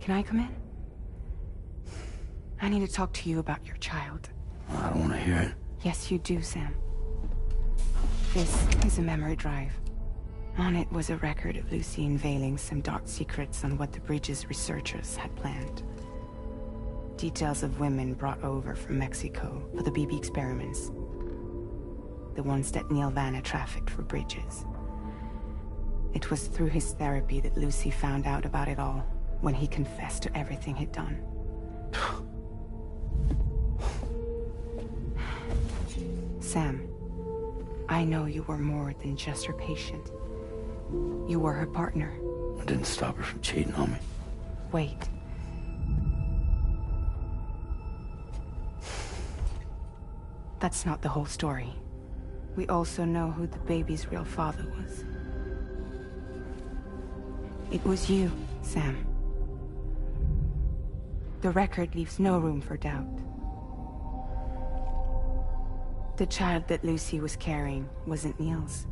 Can I come in? I need to talk to you about your child. I don't want to hear it. Yes, you do, Sam. This is a memory drive. On it was a record of Lucy unveiling some dark secrets on what the Bridges researchers had planned. Details of women brought over from Mexico for the BB experiments. The ones that Neil Vanna trafficked for Bridges. It was through his therapy that Lucy found out about it all, when he confessed to everything he'd done. Sam, I know you were more than just her patient. You were her partner. I didn't stop her from cheating on me. Wait. That's not the whole story. We also know who the baby's real father was. It was you, Sam. The record leaves no room for doubt. The child that Lucy was carrying wasn't Neil's.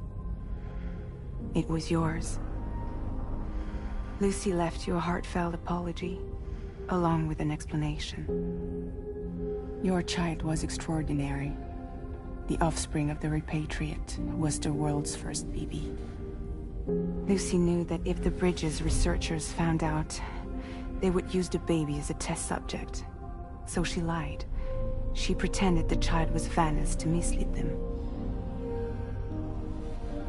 It was yours. Lucy left you a heartfelt apology, along with an explanation. Your child was extraordinary. The offspring of the repatriate who was the world's first BB. Lucy knew that if the Bridges researchers found out, they would use the baby as a test subject. So she lied. She pretended the child was Vanna's to mislead them.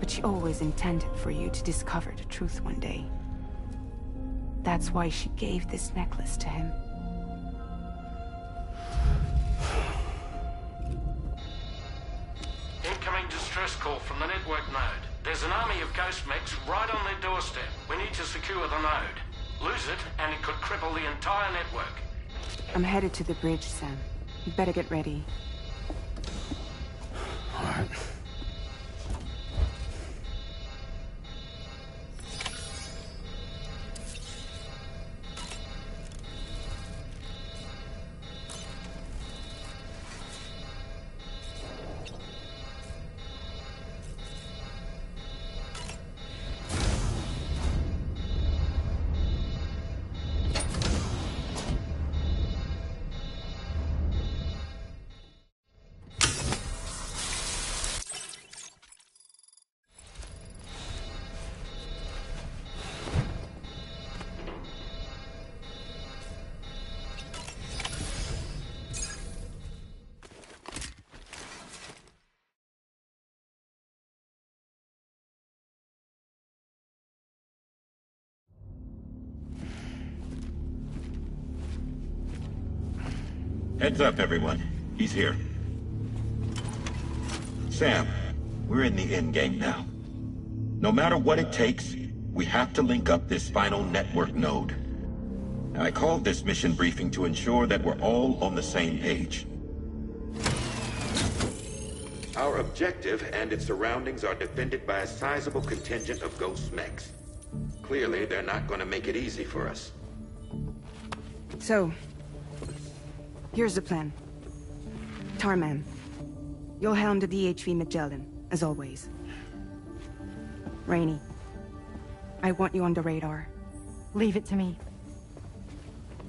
But she always intended for you to discover the truth one day. That's why she gave this necklace to him. Incoming distress call from the network node. There's an army of ghost mechs right on their doorstep. We need to secure the node. Lose it, and it could cripple the entire network. I'm headed to the bridge, Sam. You better get ready. All right. Heads up, everyone. He's here. Sam, we're in the endgame now. No matter what it takes, we have to link up this final network node. I called this mission briefing to ensure that we're all on the same page. Our objective and its surroundings are defended by a sizable contingent of ghost mechs. Clearly, they're not going to make it easy for us. So, here's the plan. Tarman, you'll helm the DHV Magellan, as always. Rainey, I want you on the radar. Leave it to me.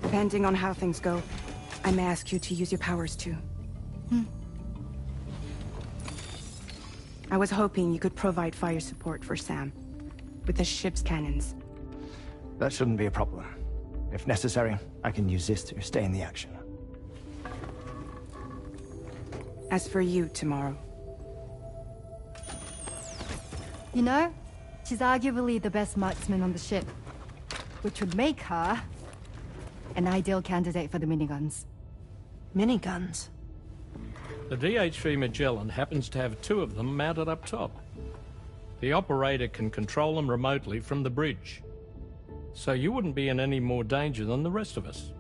Depending on how things go, I may ask you to use your powers too. I was hoping you could provide fire support for Sam, with the ship's cannons. That shouldn't be a problem. If necessary, I can use this to stay in the action. As for you, tomorrow. You know, she's arguably the best marksman on the ship, which would make her an ideal candidate for the miniguns. Miniguns? The DHV Magellan happens to have 2 of them mounted up top. The operator can control them remotely from the bridge. So you wouldn't be in any more danger than the rest of us.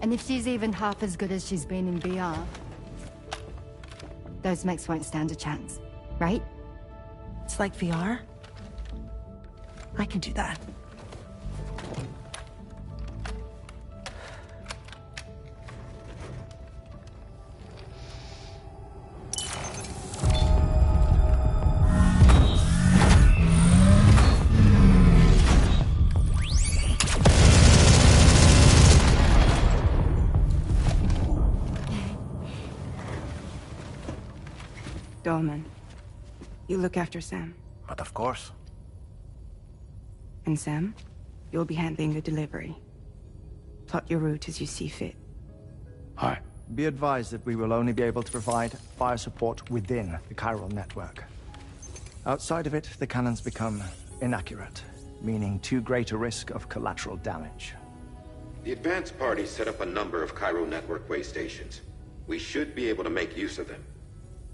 And if she's even half as good as she's been in VR, those mechs won't stand a chance, right? It's like VR? I can do that. Dolman, you look after Sam. But of course. And Sam, you'll be handling the delivery. Plot your route as you see fit. All right. Be advised that we will only be able to provide fire support within the chiral network. Outside of it, the cannons become inaccurate, meaning too great a risk of collateral damage. The advanced party set up a number of chiral network way stations. We should be able to make use of them.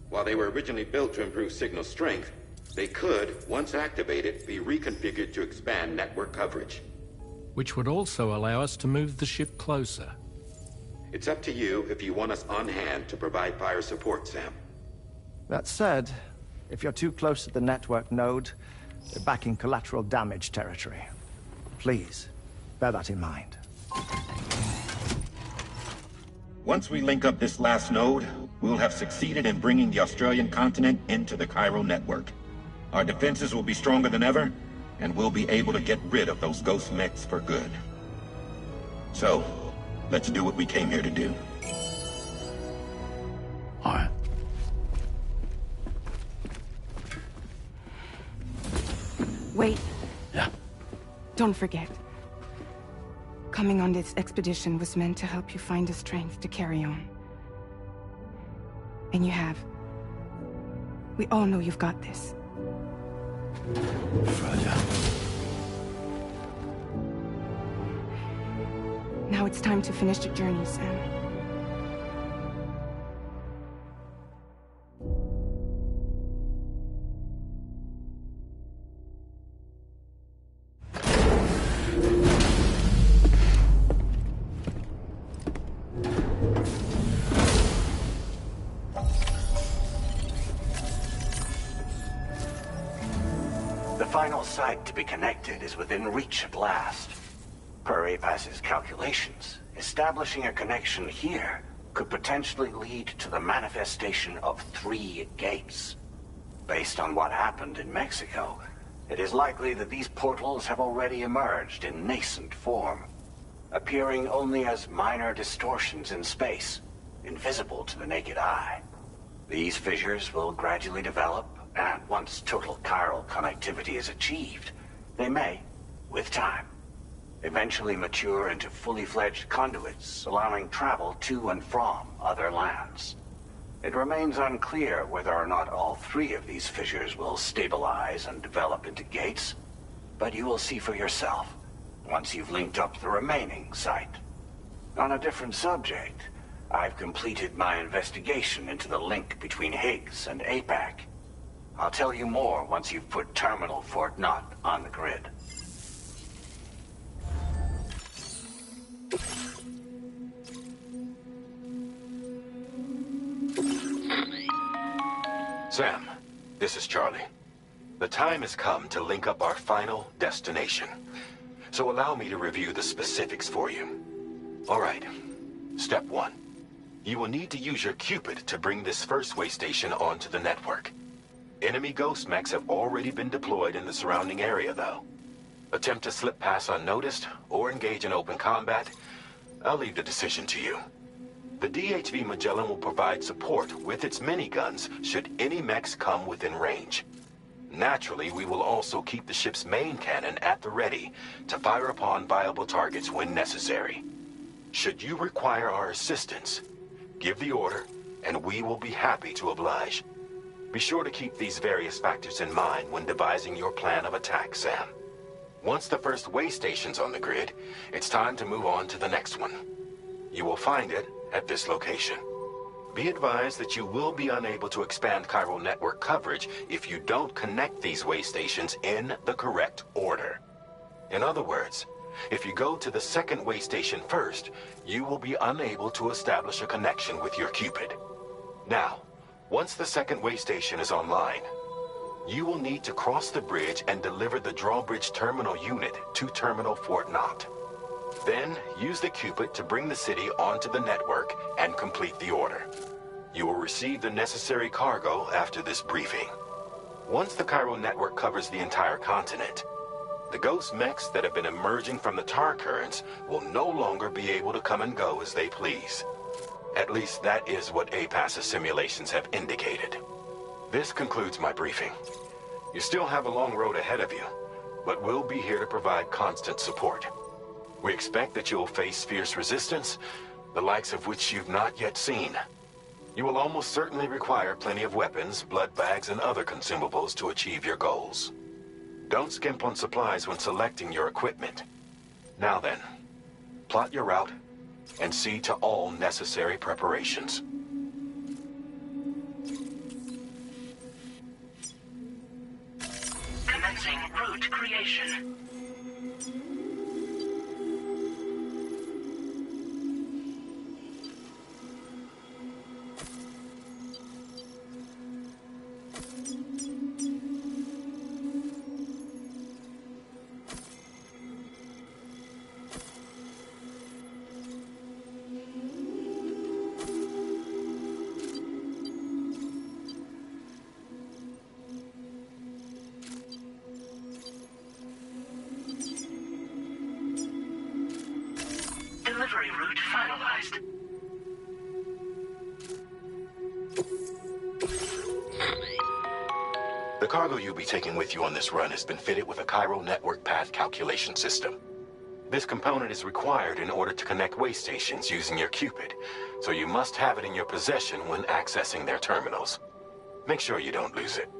While they were originally built to improve signal strength, they could, once activated, be reconfigured to expand network coverage. Which would also allow us to move the ship closer. It's up to you if you want us on hand to provide fire support, Sam. That said, if you're too close to the network node, you're back in collateral damage territory. Please, bear that in mind. Once we link up this last node, we'll have succeeded in bringing the Australian continent into the chiral network. Our defenses will be stronger than ever, and we'll be able to get rid of those ghost mechs for good. So, let's do what we came here to do. All right. Wait, Yeah. don't forget. Coming on this expedition was meant to help you find the strength to carry on. And you have. We all know you've got this. Fragile. Now it's time to finish the journey, Sam. The final site to be connected is within reach at last. Per APAS's calculations, establishing a connection here could potentially lead to the manifestation of 3 gates. Based on what happened in Mexico, it is likely that these portals have already emerged in nascent form, appearing only as minor distortions in space, invisible to the naked eye. These fissures will gradually develop, and once total chiral connectivity is achieved, they may, with time, eventually mature into fully fledged conduits, allowing travel to and from other lands. It remains unclear whether or not all 3 of these fissures will stabilize and develop into gates, but you will see for yourself once you've linked up the remaining site. On a different subject, I've completed my investigation into the link between Higgs and APAC. I'll tell you more once you've put Terminal Fort Knott on the grid. Sam, this is Charlie. The time has come to link up our final destination. So allow me to review the specifics for you. All right. Step 1. You will need to use your Cupid to bring this first way station onto the network. Enemy ghost mechs have already been deployed in the surrounding area, though. Attempt to slip past unnoticed or engage in open combat, I'll leave the decision to you. The DHV Magellan will provide support with its miniguns should any mechs come within range. Naturally, we will also keep the ship's main cannon at the ready to fire upon viable targets when necessary. Should you require our assistance, give the order, and we will be happy to oblige. Be sure to keep these various factors in mind when devising your plan of attack, Sam. Once the first way station's on the grid, it's time to move on to the next one. You will find it at this location. Be advised that you will be unable to expand chiral network coverage if you don't connect these way stations in the correct order. In other words, if you go to the second way station first, you will be unable to establish a connection with your Cupid. Now, once the second way station is online, you will need to cross the bridge and deliver the drawbridge terminal unit to Terminal Fort Knott. Then, use the Cupid to bring the city onto the network and complete the order. You will receive the necessary cargo after this briefing. Once the chiral network covers the entire continent, the ghost mechs that have been emerging from the tar currents will no longer be able to come and go as they please. At least that is what APAS's simulations have indicated. This concludes my briefing. You still have a long road ahead of you, but we'll be here to provide constant support. We expect that you'll face fierce resistance, the likes of which you've not yet seen. You will almost certainly require plenty of weapons, blood bags, and other consumables to achieve your goals. Don't skimp on supplies when selecting your equipment. Now then, plot your route and see to all necessary preparations. Commencing route creation. Delivery route finalized. The cargo you'll be taking with you on this run has been fitted with a chiral network path calculation system. This component is required in order to connect way stations using your Cupid, so you must have it in your possession when accessing their terminals. Make sure you don't lose it.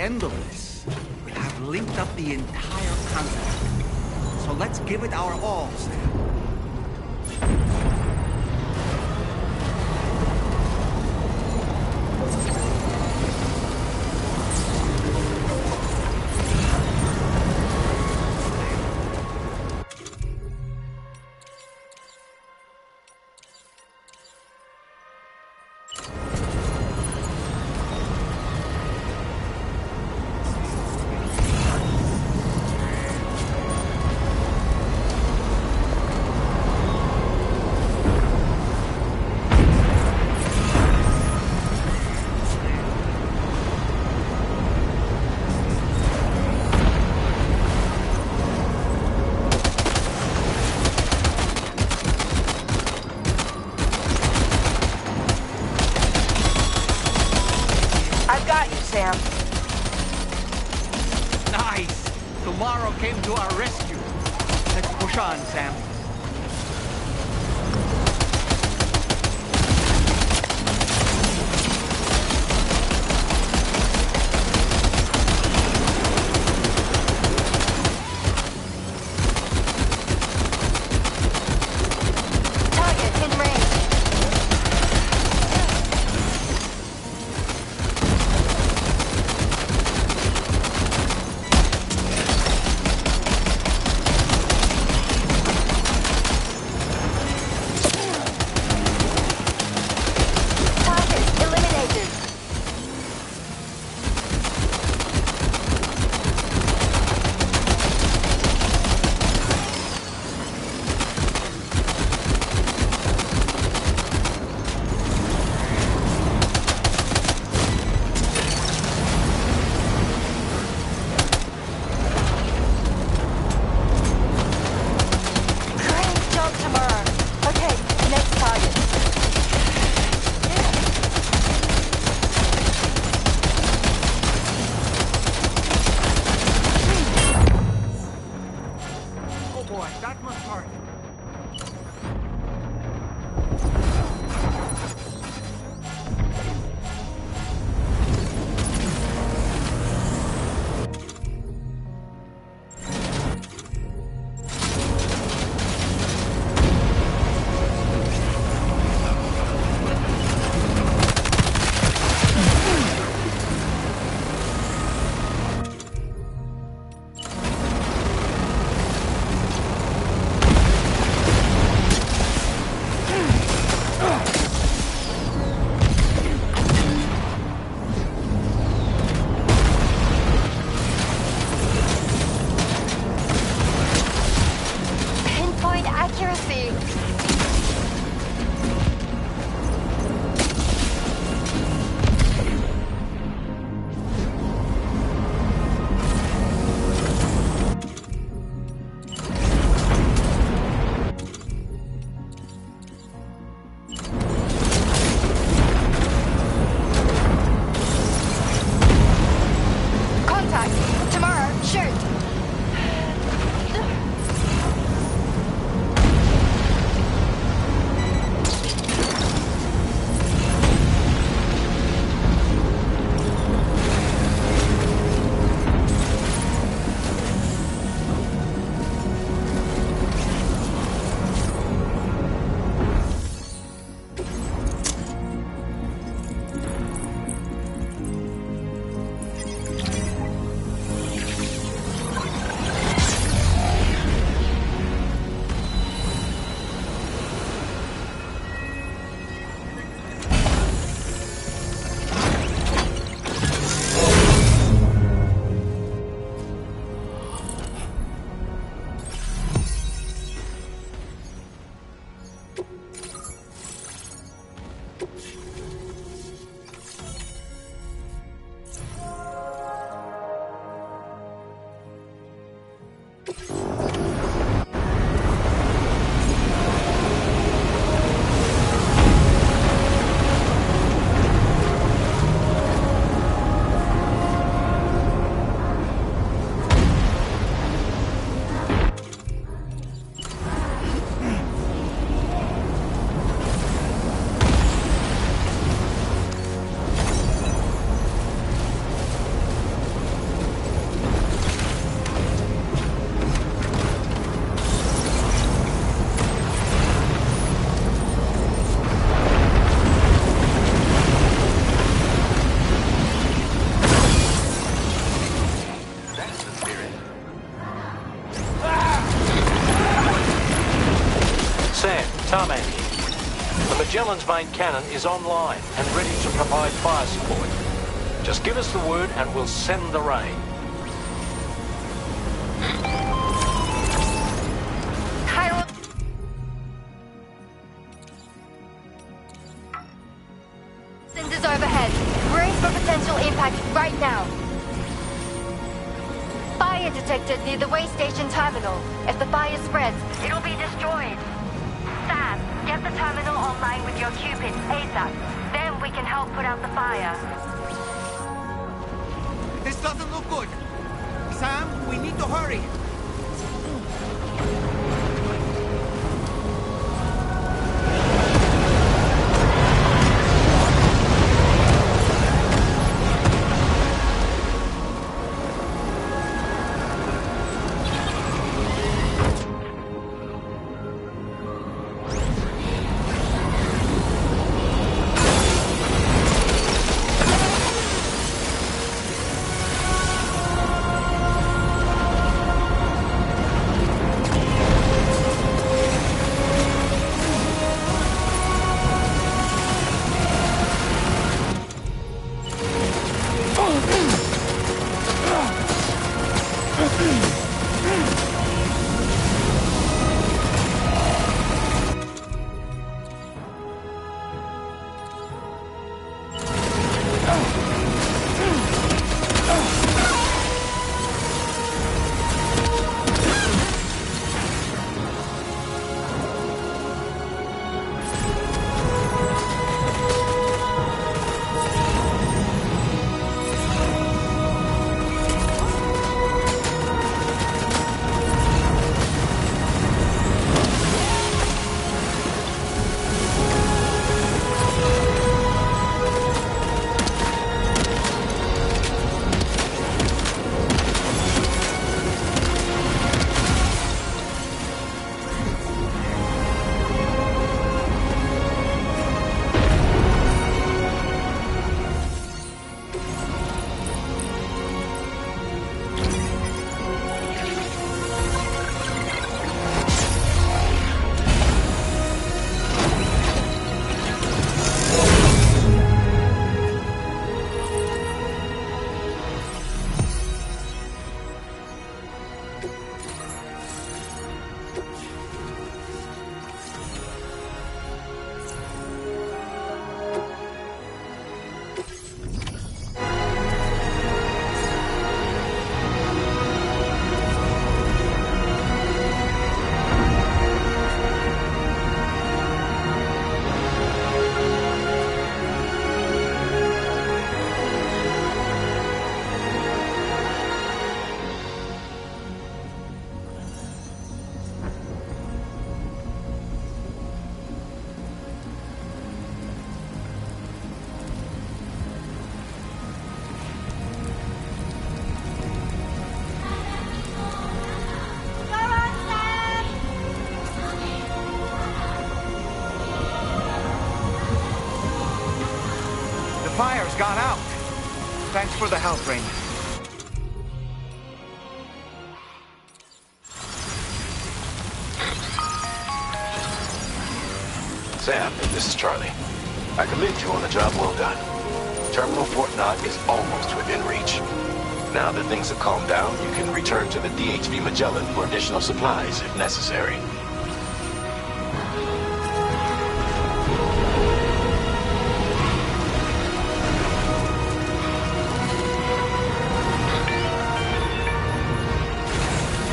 end of this, we'll have linked up the entire continent. So let's give it our all, Sam. Sam. Nice! Tomorrow came to our rescue. Let's push on, Sam. Sam, Tarman here. The Magellan's main cannon is online and ready to provide fire support. Just give us the word and we'll send the rain. Cinders overhead. Brace for potential impact right now. Fire detected near the way station terminal. If the fire spreads, it'll be destroyed. Sam, get the terminal online with your Cupid ASAP. Then we can help put out the fire. This doesn't look good. Sam, we need to hurry. Fire's gone out. Thanks for the help, Rain. Sam, this is Charlie. I commend you on a job well done. Terminal Fort Knott is almost within reach. Now that things have calmed down, you can return to the DHV Magellan for additional supplies if necessary.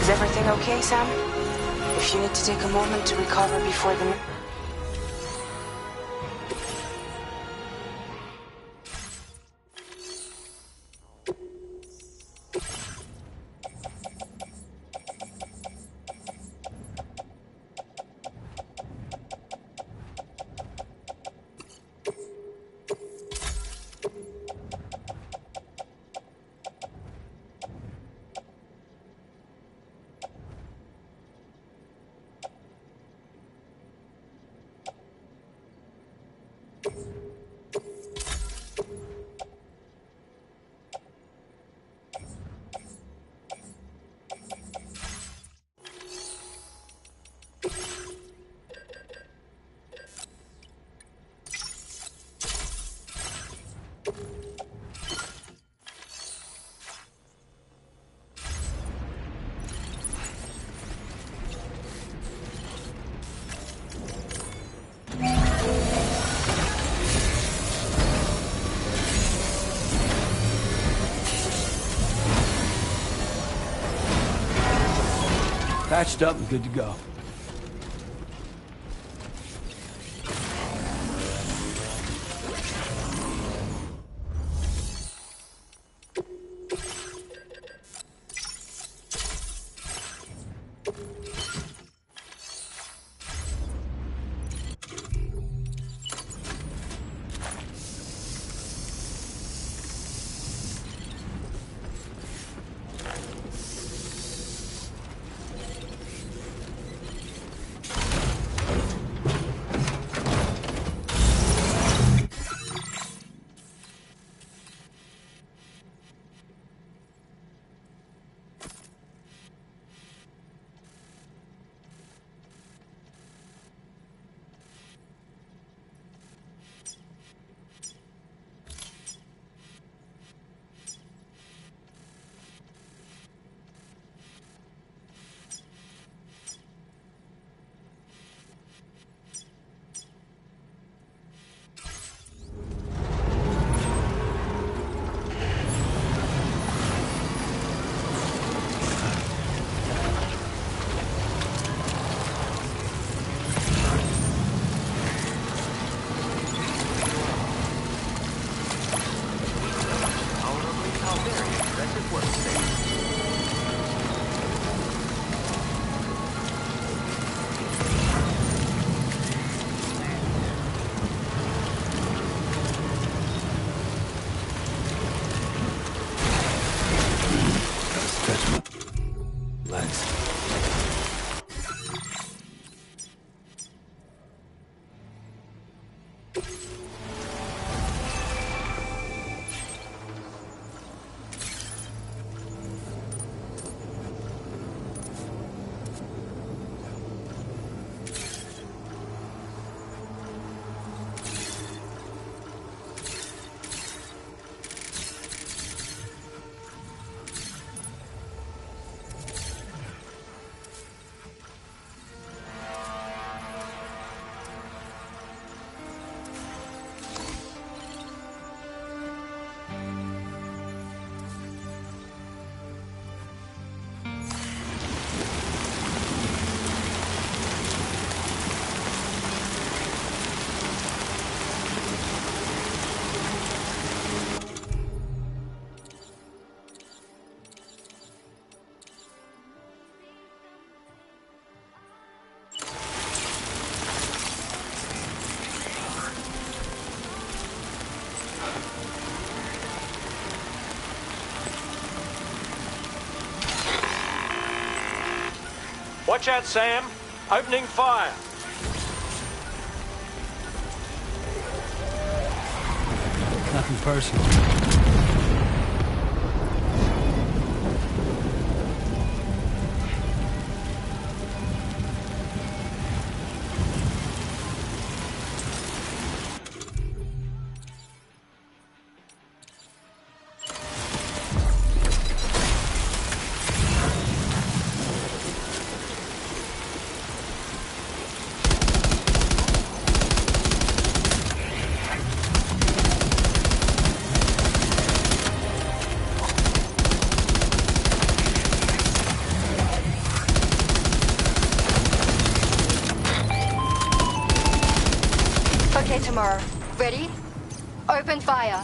Is everything okay, Sam? If you need to take a moment to recover before the... Patched up and good to go. Watch out, Sam. Opening fire. Nothing personal. Okay, Tomorrow. Ready? Open fire.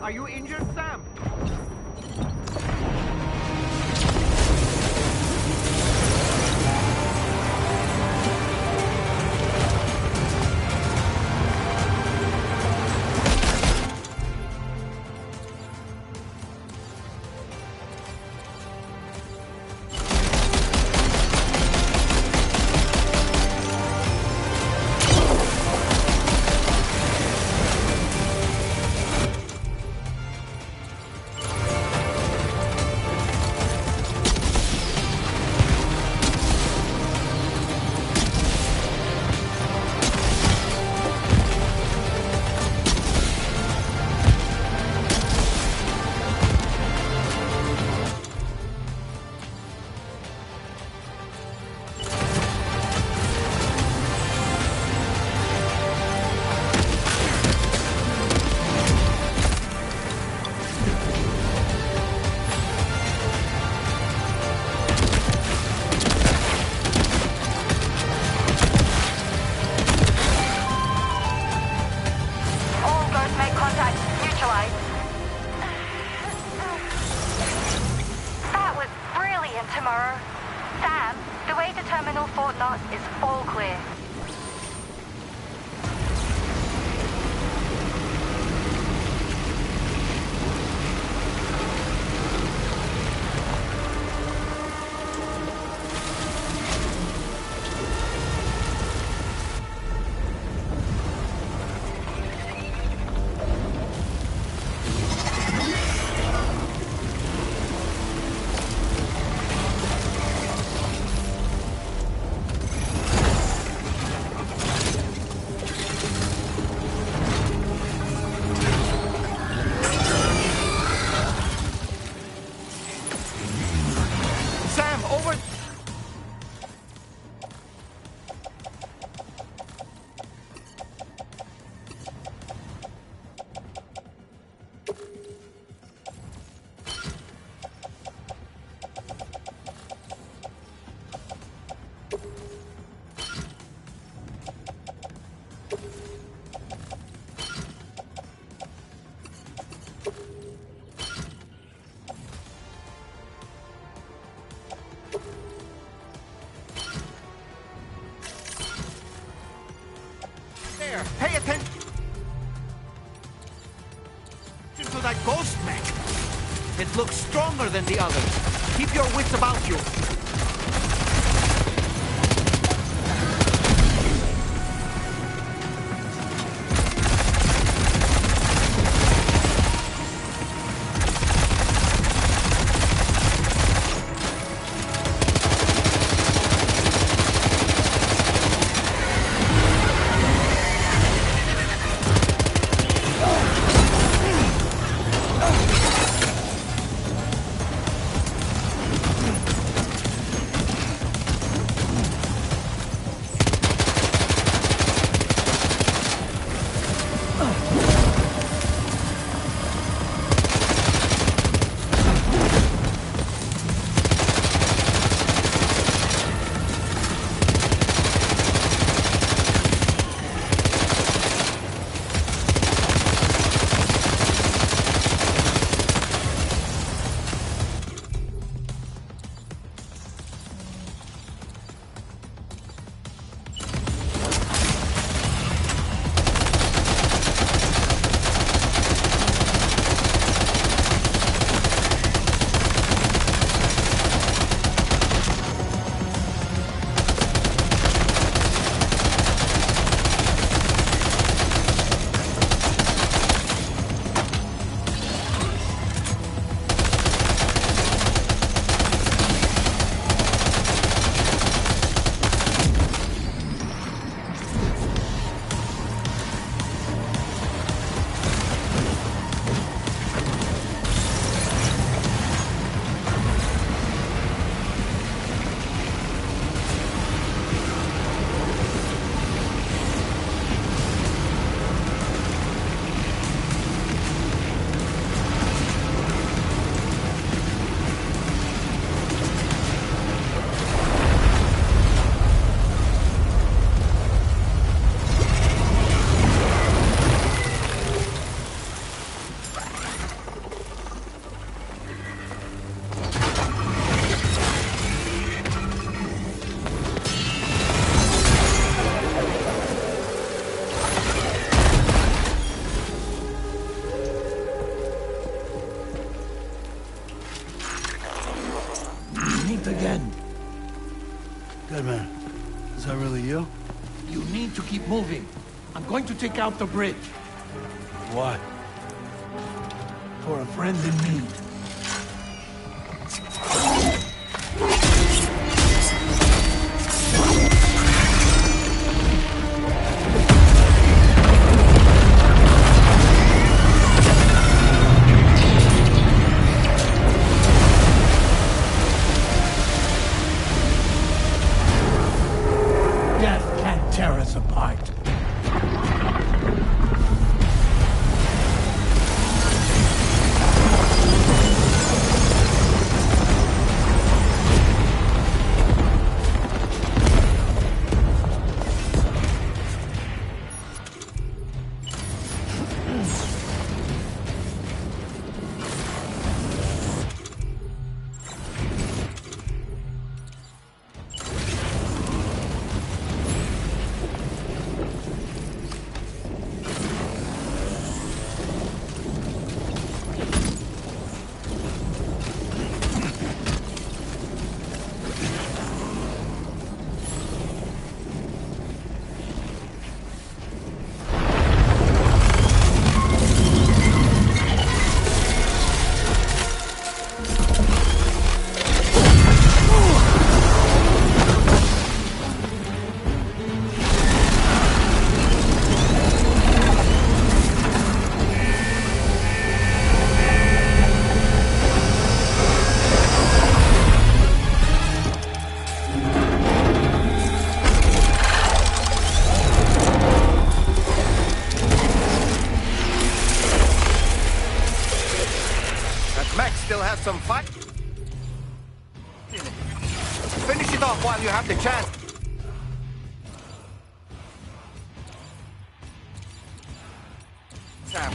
Are you injured, Sam? Pay attention to that ghost mech. It looks stronger than the others. Keep your wits about you. Hey, man. Is that really you? You need to keep moving. I'm going to take out the bridge. Why? For a friend in need. Death can't tear us apart. Still has some fight. Finish it off while you have the chance. Sam.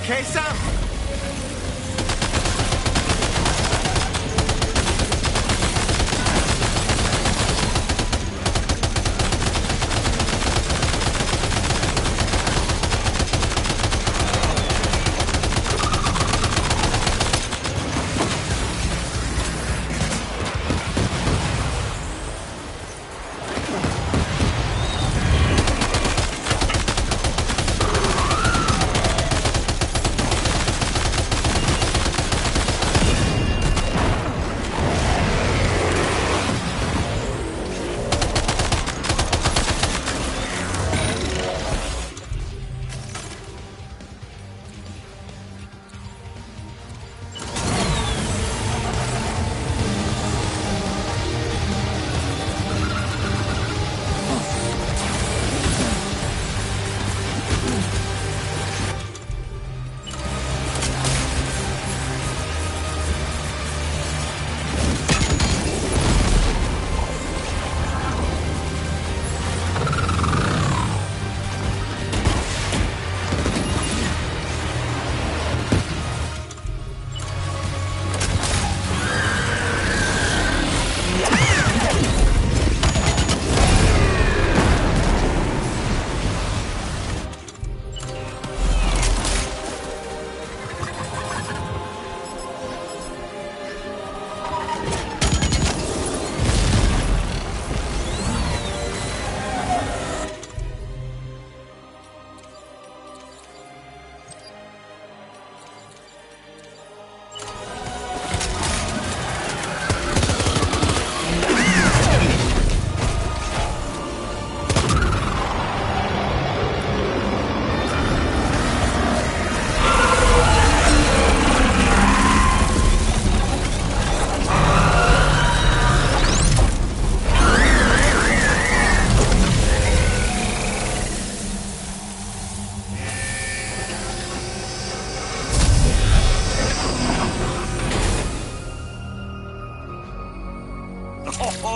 Okay, Sam?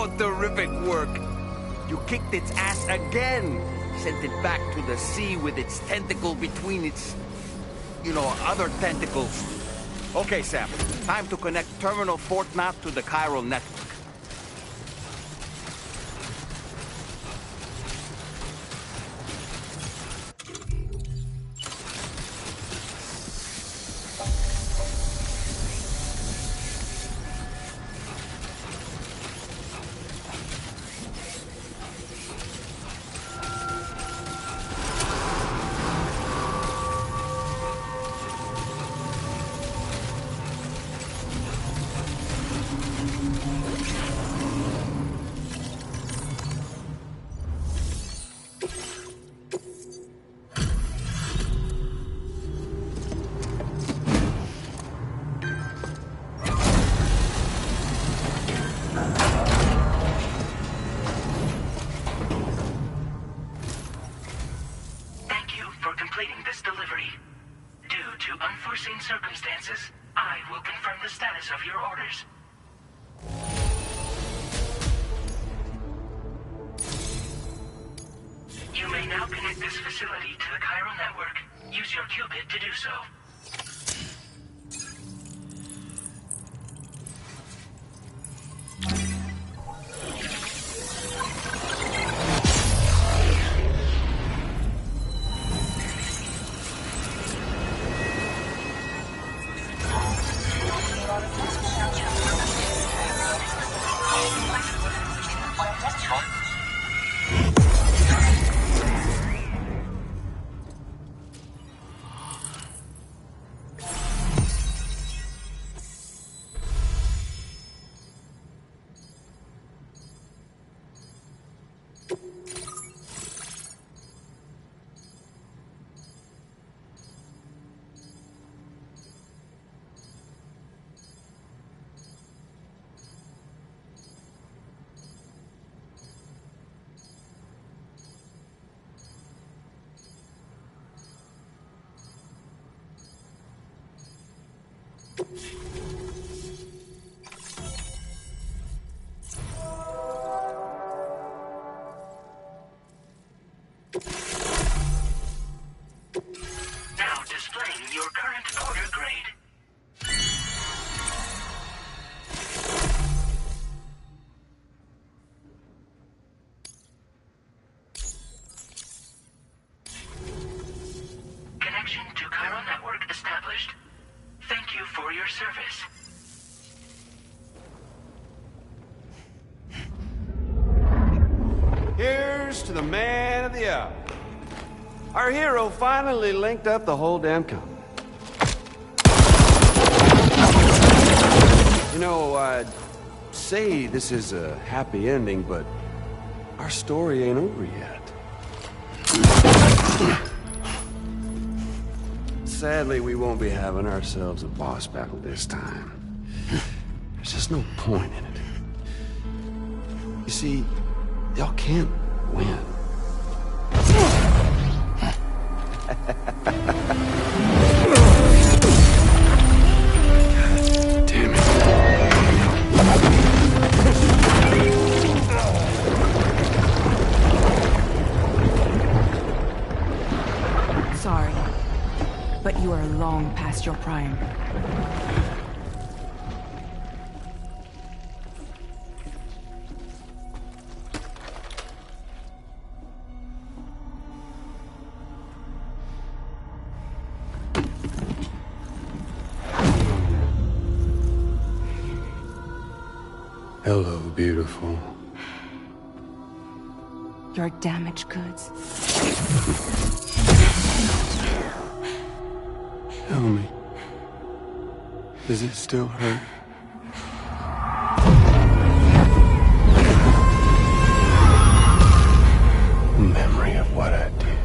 Oh, terrific work. You kicked its ass again. Sent it back to the sea with its tentacle between its, other tentacles. Okay, Sam. Time to connect Terminal Fort Knot to the chiral network. completing this delivery. Due to unforeseen circumstances, I will confirm the status of your orders. You may now connect this facility to the chiral network. Use your qubit to do so. Now displaying your current order grade. Connection to chiral network established. Thank you for your service. Here's to the man of the hour. Our hero finally linked up the whole damn company. You know, I'd say this is a happy ending, but our story ain't over yet. Sadly, we won't be having ourselves a boss battle this time. There's just no point in it. You see, y'all can't win. Damn it. Sorry, but you are long past your prime. Hello, beautiful. Your damaged goods. Tell me, does it still hurt? Memory of what I did.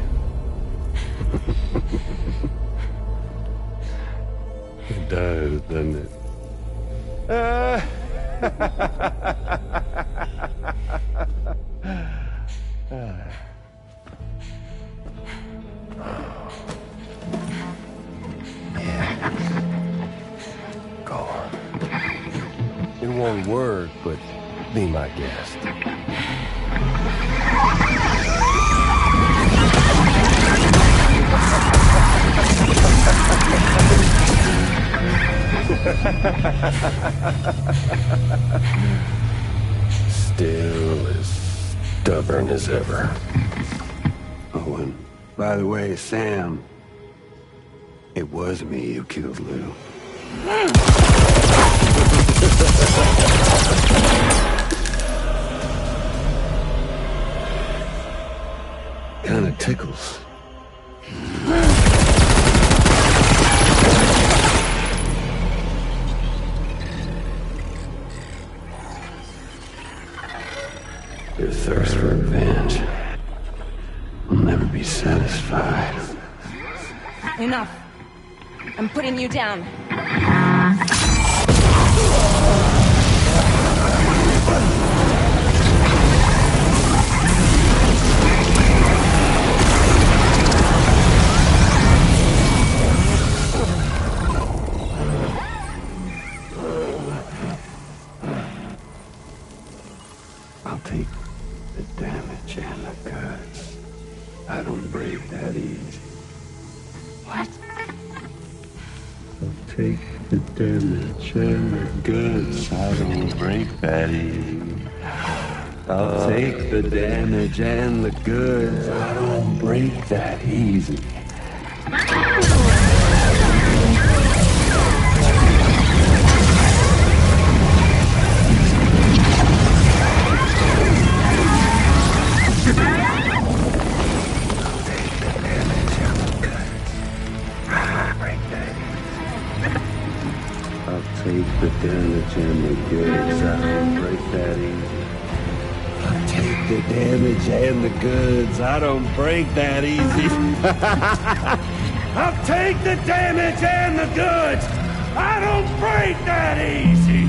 It does, doesn't it? It won't work, but Be my guest. Still as stubborn as ever. Oh, and by the way, Sam, it was me who killed Lou. Kinda tickles. Your thirst for revenge will never be satisfied. Enough. I'm putting you down. I'll take the damage and the goods. I don't break that easy. What? I'll take the damage and the goods. I don't break that easy. I'll take the damage and the goods. I don't break that easy. Take the damage and the goods. I don't break that easy. I'll take the damage and the goods. I don't break that easy. I'll take the damage and the goods. I don't break that easy.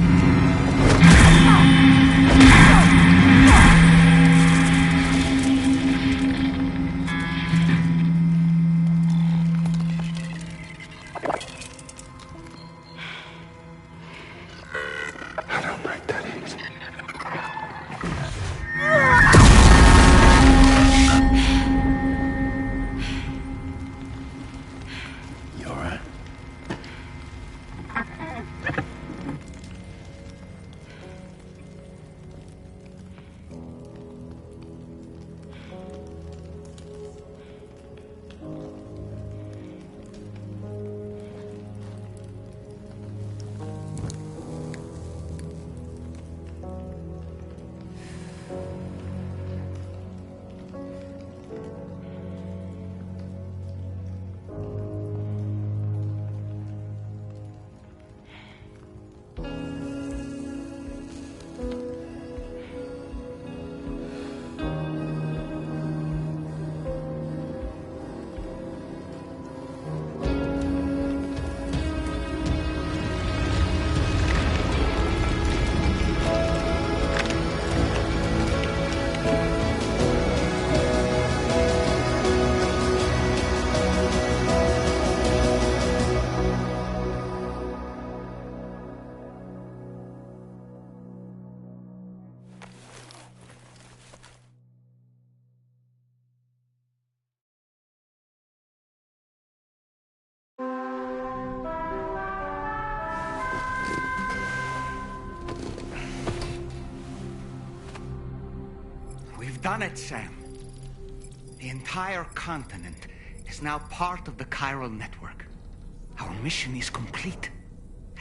Done it, Sam. The entire continent is now part of the chiral network. Our mission is complete.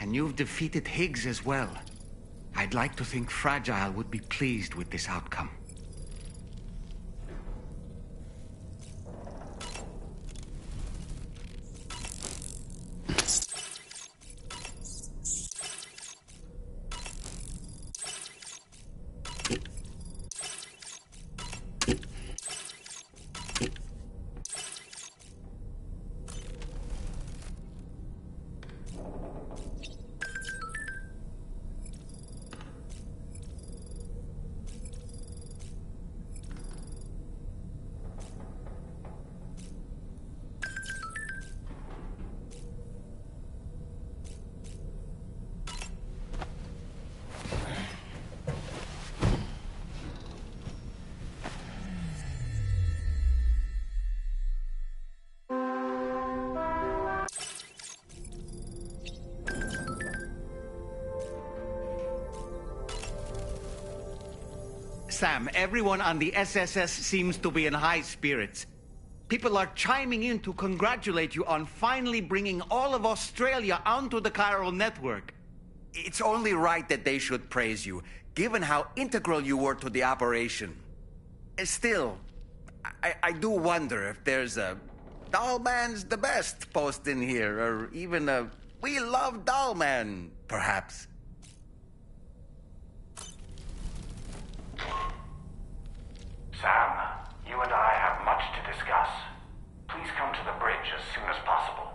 And you've defeated Higgs as well. I'd like to think Fragile would be pleased with this outcome. Sam, everyone on the SSS seems to be in high spirits. People are chiming in to congratulate you on finally bringing all of Australia onto the chiral network. It's only right that they should praise you, given how integral you were to the operation. Still, I do wonder if there's a Dollman's the best post in here, or even a We Love Dollman, perhaps. Sam, you and I have much to discuss. Please come to the bridge as soon as possible.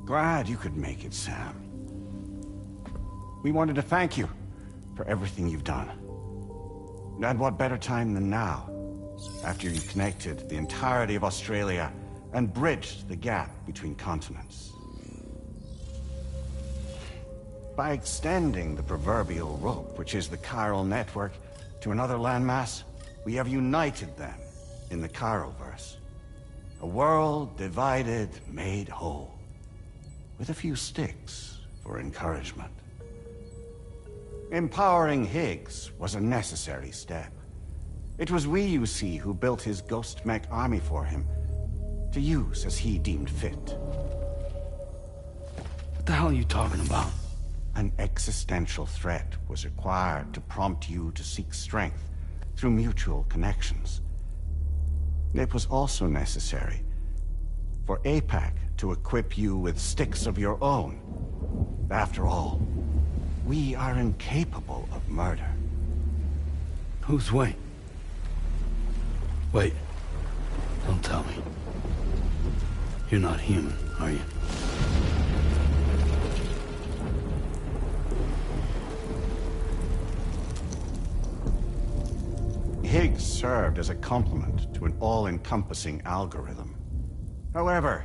Glad you could make it, Sam. We wanted to thank you for everything you've done. And what better time than now, after you connected the entirety of Australia and bridged the gap between continents. By extending the proverbial rope, which is the chiral network, to another landmass, we have united them in the Chiralverse. A world divided, made whole. With a few sticks for encouragement. Empowering Higgs was a necessary step. It was we, you see, who built his ghost mech army for him, to use as he deemed fit. What the hell are you talking about? An existential threat was required to prompt you to seek strength through mutual connections. It was also necessary for APAC to equip you with sticks of your own. After all, we are incapable of murder. Who's Wayne? Wait. Don't tell me. You're not human, are you? Higgs served as a complement to an all-encompassing algorithm. However,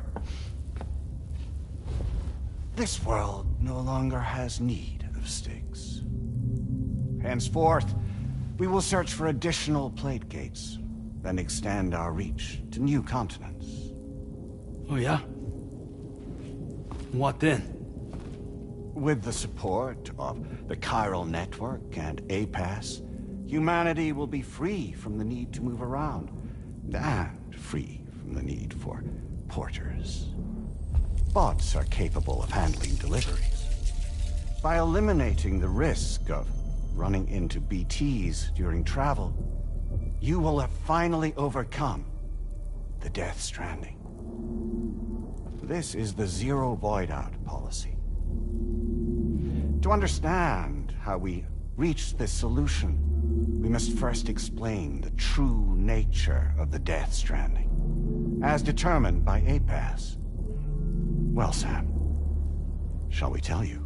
this world no longer has need of sticks. Henceforth, we will search for additional plate gates, then extend our reach to new continents. Oh yeah? What then? With the support of the chiral network and APAS, humanity will be free from the need to move around, and free from the need for porters. Bots are capable of handling deliveries. By eliminating the risk of running into BTs during travel, you will have finally overcome the Death Stranding. This is the Zero Void-Out policy. To understand how we reach this solution, we must first explain the true nature of the Death Stranding, as determined by APAS. Well, Sam, shall we tell you?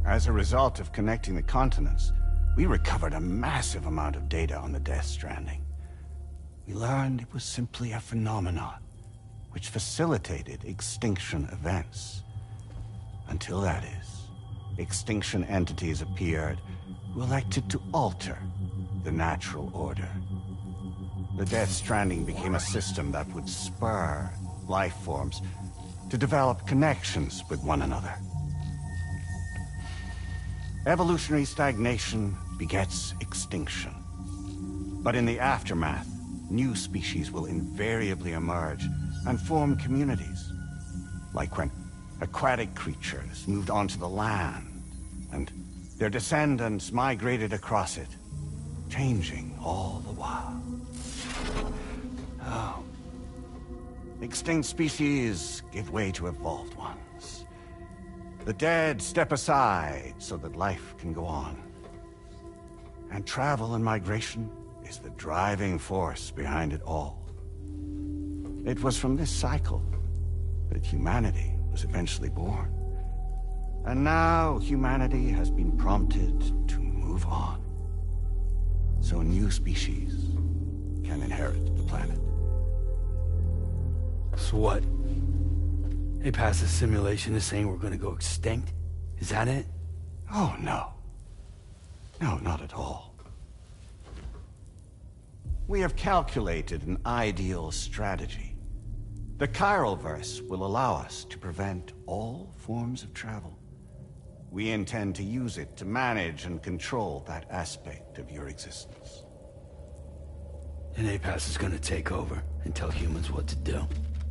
As a result of connecting the continents, we recovered a massive amount of data on the Death Stranding. We learned it was simply a phenomenon which facilitated extinction events. Until that is, extinction entities appeared who elected to alter the natural order. The Death Stranding became a system that would spur life forms to develop connections with one another. Evolutionary stagnation begets extinction. But in the aftermath, new species will invariably emerge and form communities. Like when aquatic creatures moved onto the land, and their descendants migrated across it, changing all the while. Oh. Extinct species give way to evolved ones. The dead step aside so that life can go on. And travel and migration is the driving force behind it all. It was from this cycle that humanity was eventually born. And now humanity has been prompted to move on. So new species can inherit the planet. So what? APAS's simulation is saying we're gonna go extinct? Is that it? Oh, no. No, not at all. We have calculated an ideal strategy. The Chiralverse will allow us to prevent all forms of travel. We intend to use it to manage and control that aspect of your existence. And APAS is gonna take over and tell humans what to do.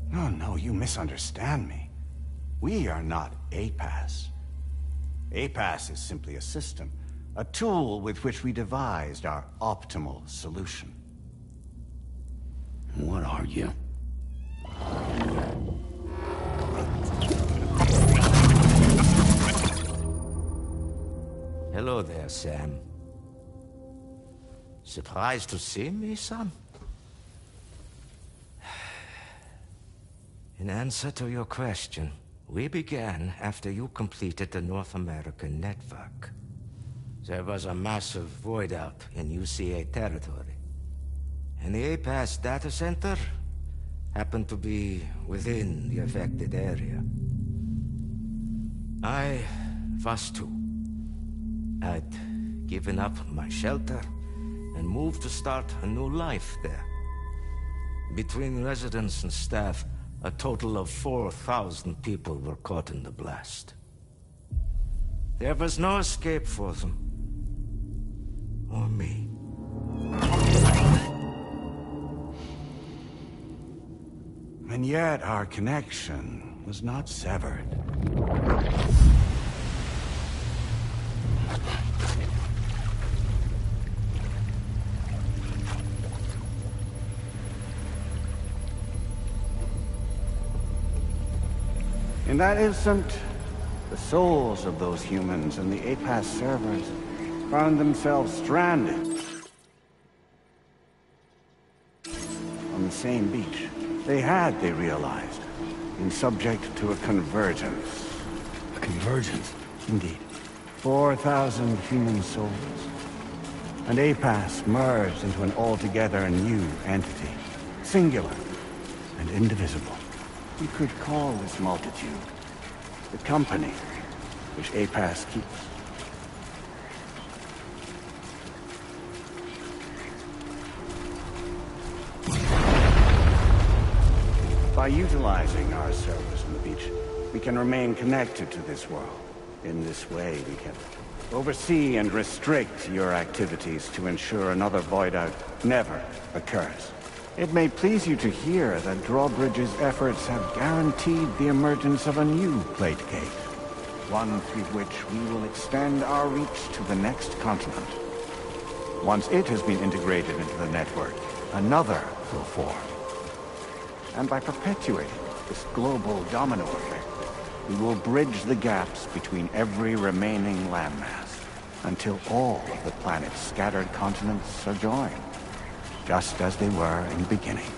No, you misunderstand me. We are not APAS. APAS is simply a system, a tool with which we devised our optimal solution. What are you? Hello there, Sam. Surprised to see me, son? In answer to your question, we began after you completed the North American network. There was a massive void out in UCA territory. And the APAS data center happened to be within the affected area. I was too. I'd given up my shelter and moved to start a new life there. Between residents and staff, a total of 4,000 people were caught in the blast. There was no escape for them. Or me. And yet our connection was not severed. In that instant, the souls of those humans and the APAS servers found themselves stranded on the same beach. They realized, been subject to a convergence. A convergence? Indeed. 4,000 human souls. And APAS merged into an altogether new entity. Singular and indivisible. You could call this multitude the company which APAS keeps. By utilizing our servers on the beach, we can remain connected to this world. In this way, we can oversee and restrict your activities to ensure another void out never occurs. It may please you to hear that Drawbridge's efforts have guaranteed the emergence of a new plate gate. One through which we will extend our reach to the next continent. Once it has been integrated into the network, another will form. And by perpetuating this global domino effect, we will bridge the gaps between every remaining landmass until all of the planet's scattered continents are joined, just as they were in the beginning.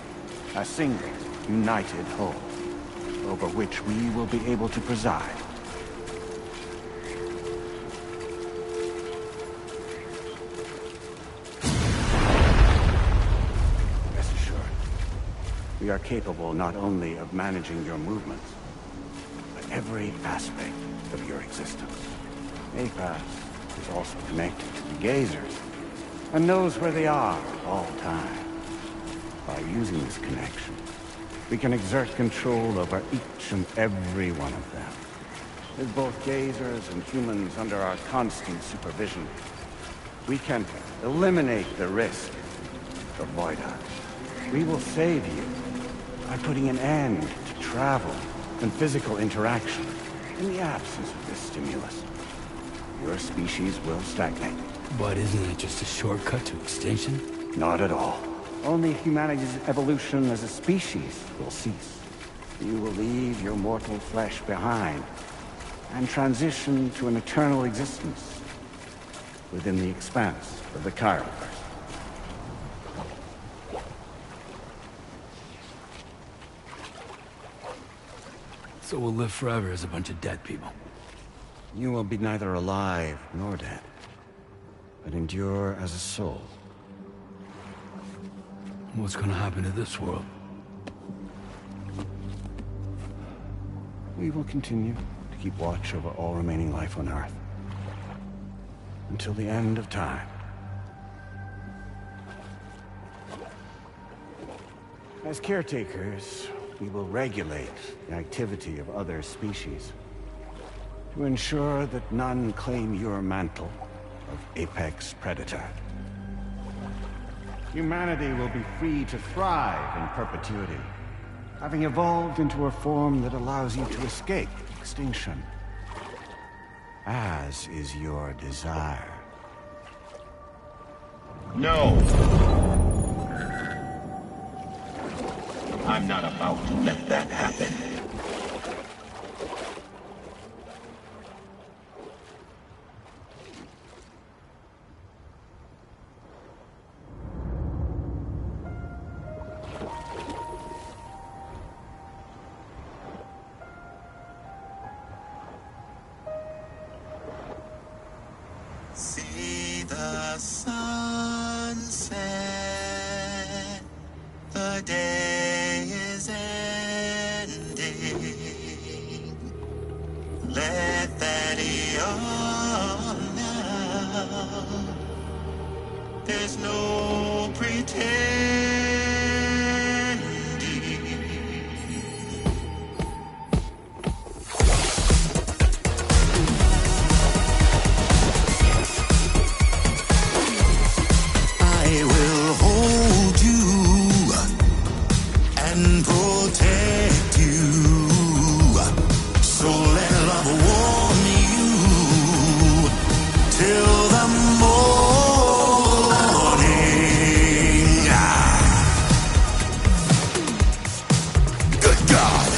A single, united whole, over which we will be able to preside. we are capable not only of managing your movements, but every aspect of your existence. APAS is also connected to the gazers, and knows where they are at all times. By using this connection, we can exert control over each and every one of them. With both gazers and humans under our constant supervision, we can eliminate the risk of void hunt. We will save you by putting an end to travel and physical interaction. In the absence of this stimulus, your species will stagnate. But isn't it just a shortcut to extinction? Not at all. Only humanity's evolution as a species will cease. You will leave your mortal flesh behind and transition to an eternal existence within the expanse of the Chiroverse. So we'll live forever as a bunch of dead people. You will be neither alive nor dead, but endure as a soul. What's gonna happen to this world? We will continue to keep watch over all remaining life on Earth until the end of time. As caretakers, we will regulate the activity of other species to ensure that none claim your mantle of apex predator. Humanity will be free to thrive in perpetuity, having evolved into a form that allows you to escape extinction, as is your desire. No! I'm not about to let that happen. See the sunset, the day is ending. Let that yawn now. There's no pretending. I will hold you and protect you. So let love warm you till the morning. Good God.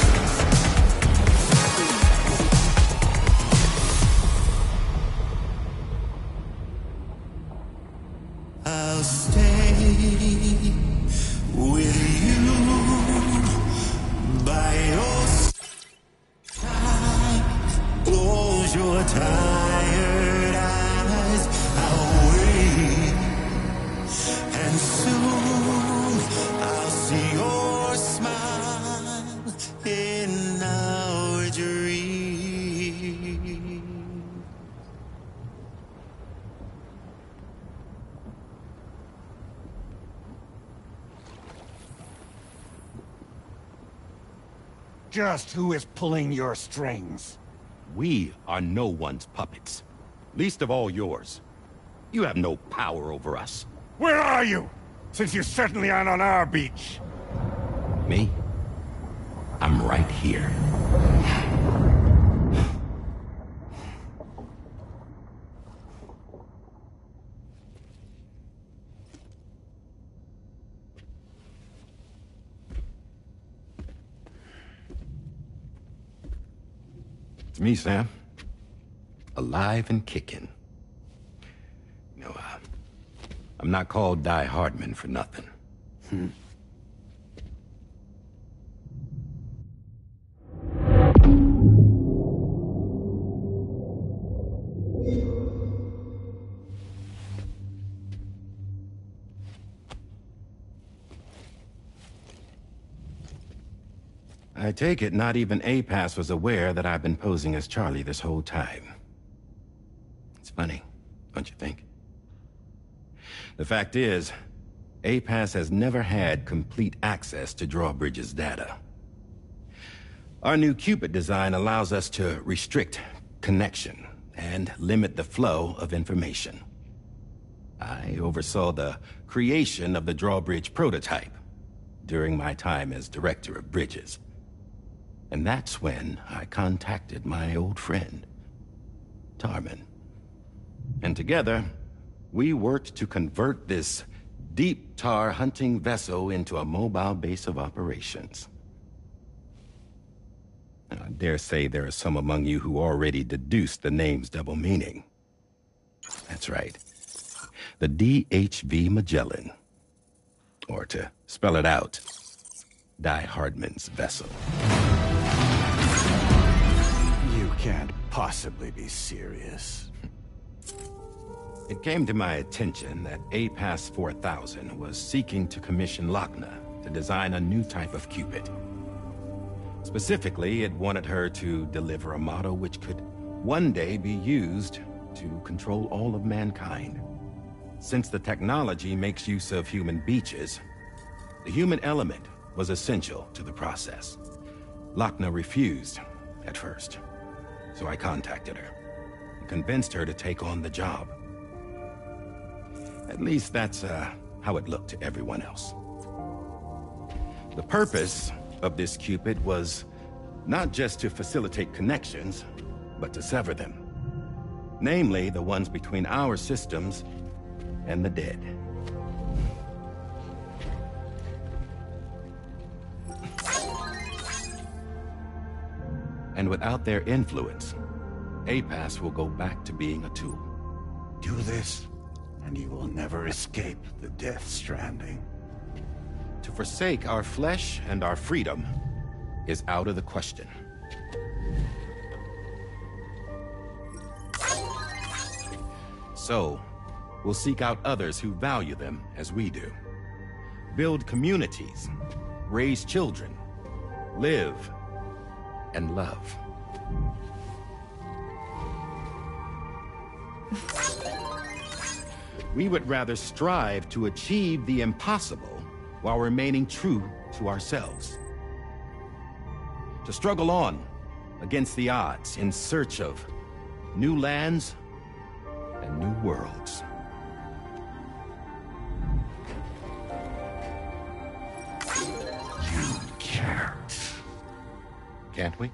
I'll stay with you by your side. Close your tired eyes. I'll wait, and soon I'll see your smile in our dream. Just who is pulling your strings? We are no one's puppets. Least of all yours. You have no power over us. Where are you? Since you certainly aren't on our beach. Me? I'm right here. It's me, Sam. Alive and kicking. No, I'm not called Die Hardman for nothing. I take it not even APAS was aware that I've been posing as Charlie this whole time. It's funny, don't you think? The fact is, APAS has never had complete access to Drawbridge's data. Our new Cupid design allows us to restrict connection and limit the flow of information. I oversaw the creation of the Drawbridge prototype during my time as Director of Bridges. And that's when I contacted my old friend, Tarman. And together, we worked to convert this deep tar hunting vessel into a mobile base of operations. I dare say there are some among you who already deduced the name's double meaning. That's right. The DHV Magellan. Or to spell it out, Die Hardman's vessel. You can't possibly be serious. It came to my attention that APAS 4000 was seeking to commission Lochner to design a new type of Cupid. Specifically, it wanted her to deliver a model which could one day be used to control all of mankind. Since the technology makes use of human beaches, the human element was essential to the process. Lochner refused at first, so I contacted her and convinced her to take on the job. At least that's how it looked to everyone else. The purpose of this Cupid was not just to facilitate connections, but to sever them. Namely, the ones between our systems and the dead. And without their influence, APAS will go back to being a tool. Do this, and you will never escape the death stranding. To forsake our flesh and our freedom is out of the question. So, we'll seek out others who value them as we do. Build communities, raise children, live, and love. We would rather strive to achieve the impossible while remaining true to ourselves. To struggle on against the odds in search of new lands and new worlds. You can't. Can't we?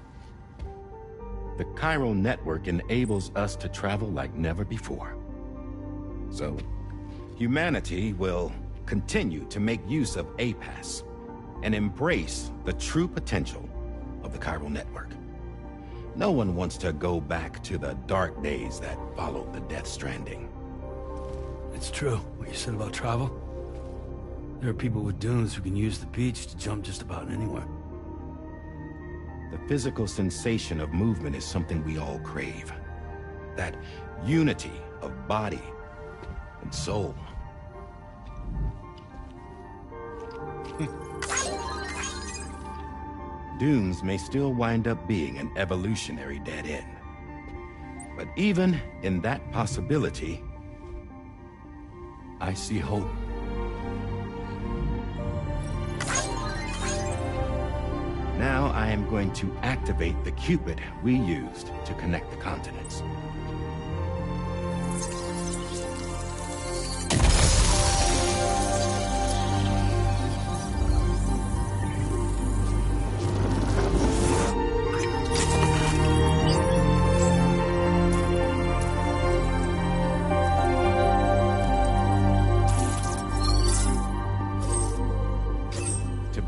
The chiral network enables us to travel like never before. So, humanity will continue to make use of APAS and embrace the true potential of the chiral network. No one wants to go back to the dark days that followed the death stranding. It's true, what you said about travel. There are people with dunes who can use the beach to jump just about anywhere. The physical sensation of movement is something we all crave. That unity of body and soul. Dunes may still wind up being an evolutionary dead end. But even in that possibility, I see hope. Now I am going to activate the Cupid we used to connect the continents.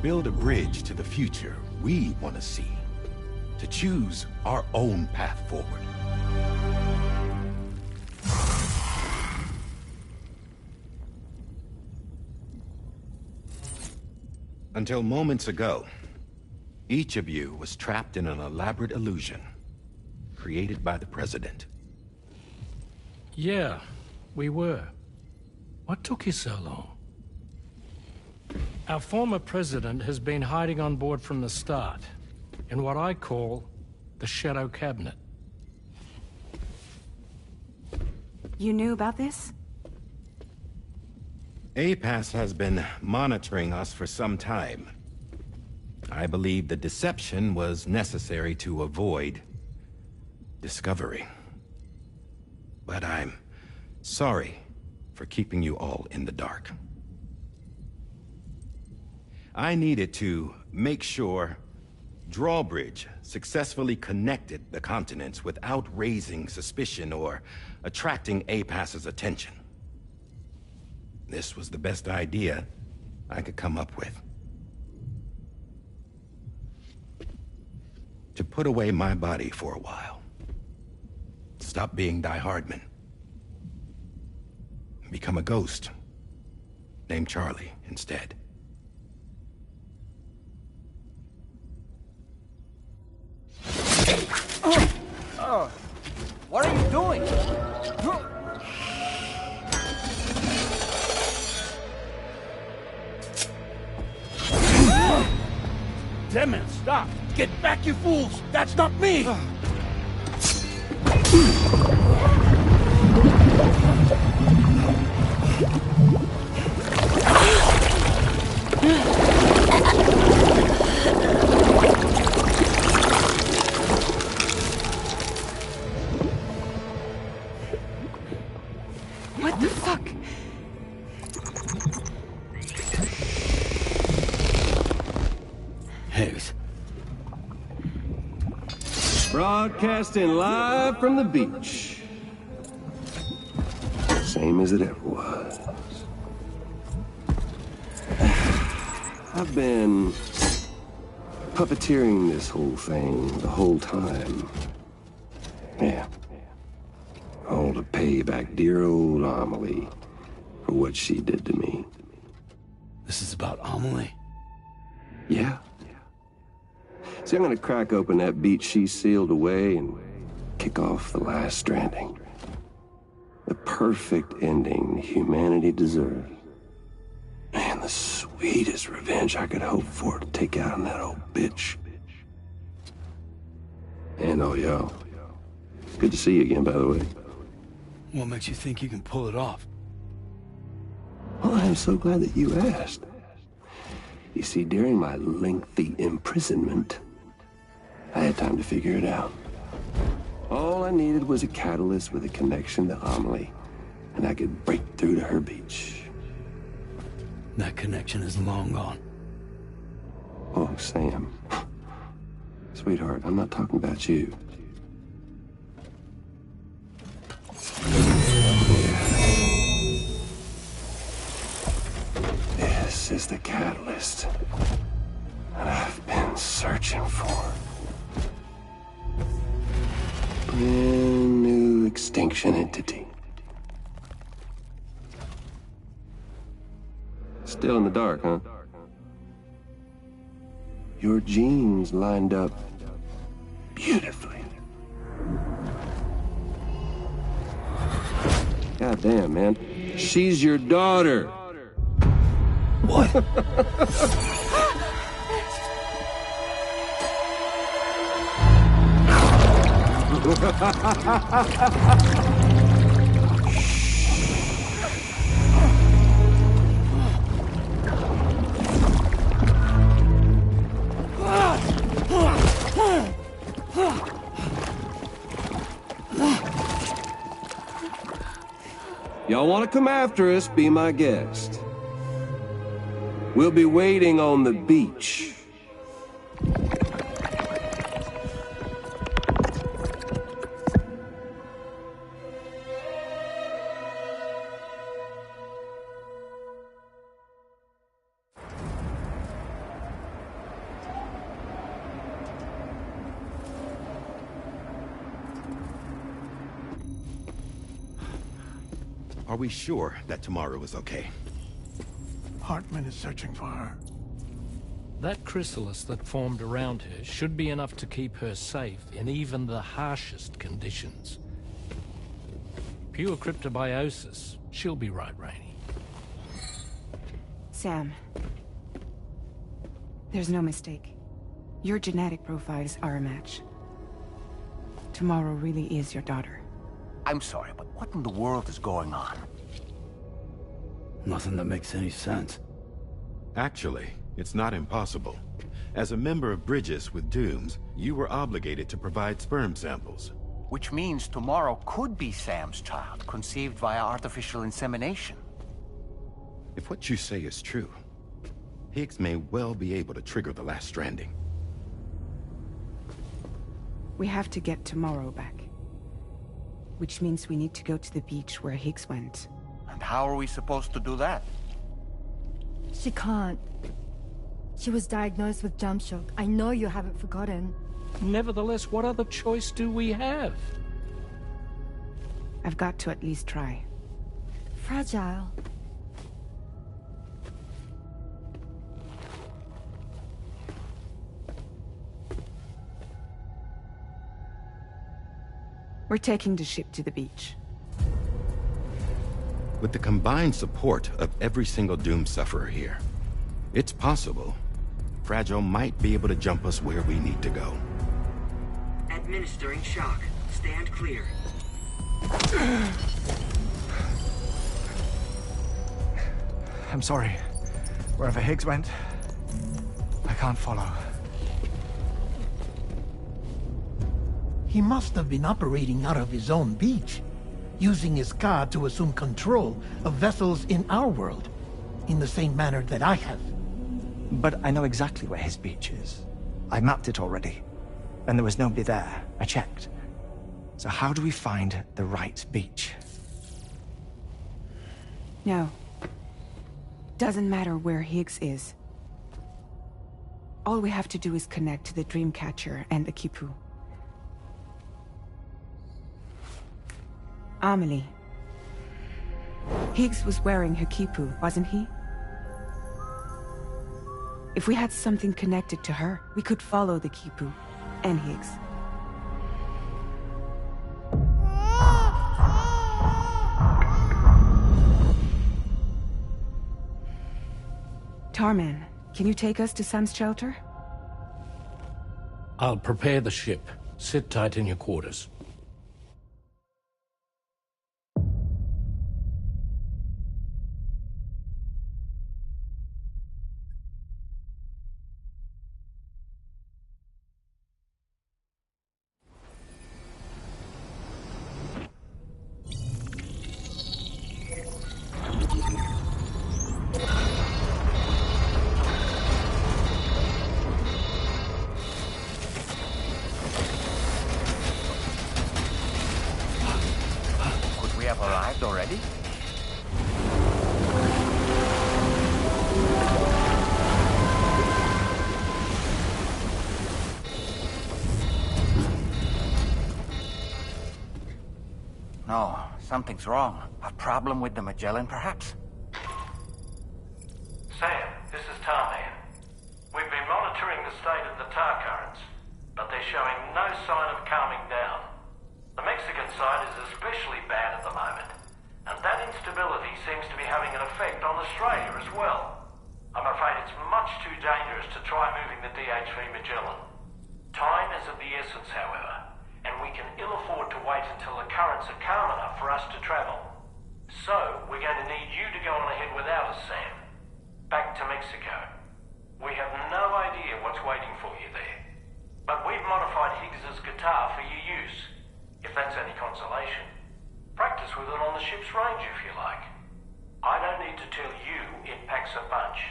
Build a bridge to the future we want to see, to choose our own path forward. Until moments ago, each of you was trapped in an elaborate illusion created by the President. Yeah, we were. What took you so long? Our former president has been hiding on board from the start. in what I call the Shadow Cabinet. You knew about this? APAS has been monitoring us for some time. I believe the deception was necessary to avoid discovery. But I'm sorry for keeping you all in the dark. I needed to make sure Drawbridge successfully connected the continents without raising suspicion or attracting APAS's attention. This was the best idea I could come up with. To put away my body for a while. Stop being Die Hardman. Become a ghost. Named Charlie instead. What are you doing? Damn it, stop! Get back, you fools! That's not me! What the fuck? Higgs. Broadcasting live from the beach. Same as it ever was. I've been puppeteering this whole thing the whole time. Yeah. All to pay back dear old Amelie for what she did to me. This is about Amelie? Yeah. See, I'm gonna crack open that beach she sealed away and kick off the last Stranding. The perfect ending humanity deserves. Man, the sweetest revenge I could hope for to take out on that old bitch. And oh, y'all. Good to see you again, by the way. What makes you think you can pull it off? Well, I'm so glad that you asked. You see, during my lengthy imprisonment, I had time to figure it out. All I needed was a catalyst with a connection to Amelie, and I could break through to her beach. That connection is long gone. Oh, Sam. Sweetheart, I'm not talking about you. This is the catalyst that I've been searching for. Brand new extinction entity. Still in the dark, huh? Your genes lined up beautifully. God damn, man. She's your daughter. What? Y'all want to come after us, be my guest. We'll be waiting on the beach. Are we sure that tomorrow is okay? Hartman is searching for her. That chrysalis that formed around her should be enough to keep her safe in even the harshest conditions. Pure cryptobiosis. She'll be right, Rainey. Sam. There's no mistake. Your genetic profiles are a match. Tomorrow really is your daughter. I'm sorry, but what in the world is going on? Nothing that makes any sense. Actually, it's not impossible. As a member of Bridges with Dooms, you were obligated to provide sperm samples. Which means tomorrow could be Sam's child, conceived via artificial insemination. If what you say is true, Higgs may well be able to trigger the last stranding. We have to get Tomorrow back. Which means we need to go to the beach where Higgs went. And how are we supposed to do that? She can't. She was diagnosed with jump shock. I know you haven't forgotten. Nevertheless, what other choice do we have? I've got to at least try. Fragile. We're taking the ship to the beach. With the combined support of every single Doom sufferer here, it's possible Fragile might be able to jump us where we need to go. Administering shock. Stand clear. I'm sorry. Wherever Higgs went, I can't follow. He must have been operating out of his own beach, using his car to assume control of vessels in our world, in the same manner that I have. But I know exactly where his beach is. I mapped it already, and there was nobody there. I checked. So how do we find the right beach? No. Doesn't matter where Higgs is. All we have to do is connect to the Dreamcatcher and the Kipu. Amelie. Higgs was wearing her Kipu, wasn't he? If we had something connected to her, we could follow the Kipu and Higgs. Tarman, can you take us to Sam's shelter? I'll prepare the ship. Sit tight in your quarters. Arrived already? No, something's wrong. A problem with the Magellan, perhaps? Sam, this is Tarman. We've been monitoring the state of the tar currents, but they're showing no sign of calming down. The Mexican side is especially bad at the moment, and that instability seems to be having an effect on Australia as well. I'm afraid it's much too dangerous to try moving the DHV Magellan. Time is of the essence, however, and we can ill afford to wait until the currents are calm enough for us to travel. So, we're going to need you to go on ahead without us, Sam. Back to Mexico. We have no idea what's waiting for you there, but we've modified Higgs's guitar for your use. If that's any consolation. Practice with it on the ship's range if you like. I don't need to tell you it packs a punch.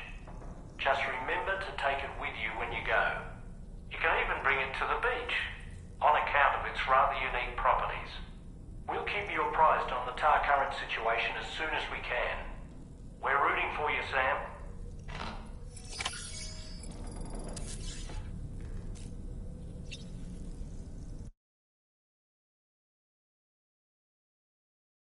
Just remember to take it with you when you go. You can even bring it to the beach, on account of its rather unique properties. We'll keep you apprised on the tar current situation as soon as we can. We're rooting for